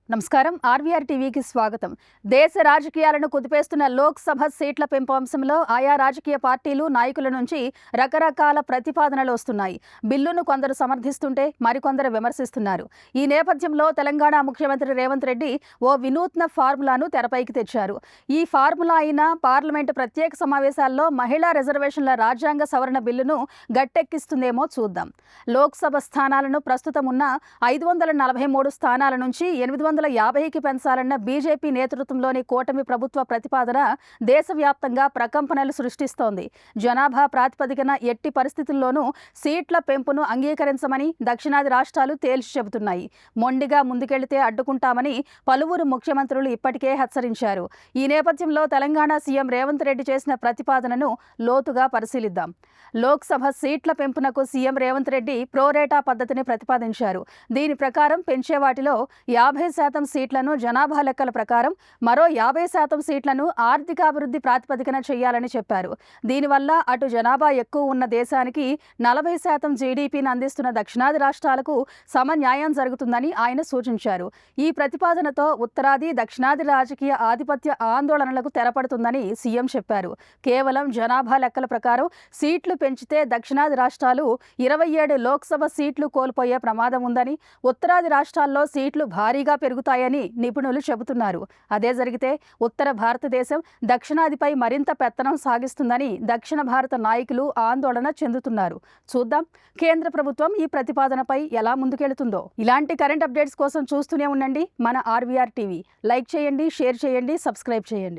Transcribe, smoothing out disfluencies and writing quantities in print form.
నమస్కారం. ఆర్వీఆర్ టీవీకి స్వాగతం. దేశ రాజకీయాలను కుదిపేస్తున్న లోక్సభ సీట్ల పెంపు అంశంలో ఆయా రాజకీయ పార్టీలు నాయకుల నుంచి రకరకాల ప్రతిపాదనలు వస్తున్నాయి. బిల్లును కొందరు సమర్థిస్తుంటే మరికొందరు విమర్శిస్తున్నారు. ఈ నేపథ్యంలో తెలంగాణ ముఖ్యమంత్రి రేవంత్ రెడ్డి ఓ వినూత్న ఫార్ములాను తెరపైకి తెచ్చారు. ఈ ఫార్ములా అయిన పార్లమెంటు ప్రత్యేక సమావేశాల్లో మహిళా రిజర్వేషన్ల రాజ్యాంగ సవరణ బిల్లును గట్టెక్కిస్తుందేమో చూద్దాం. లోక్సభ స్థానాలను ప్రస్తుతం ఉన్న 543 స్థానాల నుంచి 850కి పెంచాలన్న బీజేపీ నేతృత్వంలోని కూటమి ప్రభుత్వ ప్రతిపాదన దేశవ్యాప్తంగా ప్రకంపనలు సృష్టిస్తోంది. జనాభా ప్రాతిపదికన ఎట్టి పరిస్థితుల్లోనూ సీట్ల పెంపును అంగీకరించమని దక్షిణాది రాష్ట్రాలు తేల్చి చెబుతున్నాయి. మొండిగా ముందుకెళ్తే అడ్డుకుంటామని పలువురు ముఖ్యమంత్రులు ఇప్పటికే హెచ్చరించారు. ఈ నేపథ్యంలో తెలంగాణ సీఎం రేవంత్ రెడ్డి చేసిన ప్రతిపాదనను లోతుగా పరిశీలిద్దాం. లోక్సభ సీట్ల పెంపునకు సీఎం రేవంత్ రెడ్డి ప్రోరేటా పద్ధతిని ప్రతిపాదించారు. దీని ప్రకారం పెంచే వాటిలో 50% సీట్లను జనాభా లెక్కల ప్రకారం, మరో 50% సీట్లను ఆర్థికాభివృద్ధి ప్రాతిపదికన చేయాలని చెప్పారు. దీనివల్ల అటు జనాభా ఎక్కువ ఉన్న దేశానికి 40% జీడీపీని అందిస్తున్న దక్షిణాది రాష్ట్రాలకు సమన్యాయం జరుగుతుందని ఆయన సూచించారు. ఈ ప్రతిపాదనతో ఉత్తరాది, దక్షిణాది రాజకీయ ఆధిపత్య ఆందోళనలకు తెరపడుతుందని సీఎం చెప్పారు. కేవలం జనాభా లెక్కల ప్రకారం సీట్లు పెంచితే దక్షిణాది రాష్ట్రాలు 27 లోక్సభ సీట్లు కోల్పోయే ప్రమాదం ఉందని, ఉత్తరాది రాష్ట్రాల్లో సీట్లు భారీగా పెరుగుతాయని నిపుణులు చెబుతున్నారు. అదే జరిగితే ఉత్తర భారతదేశం దక్షిణాదిపై మరింత పెత్తనం సాగిస్తుందని దక్షిణ భారత నాయకులు ఆందోళన చెందుతున్నారు. చూద్దాం కేంద్ర ప్రభుత్వం ఈ ప్రతిపాదనపై ఎలా ముందుకెళ్తుందో. ఇలాంటి కరెంట్ అప్డేట్స్ కోసం చూస్తూనే ఉండండి మన ఆర్వీఆర్ టీవీ. లైక్ చేయండి, షేర్ చేయండి, సబ్స్క్రైబ్ చేయండి.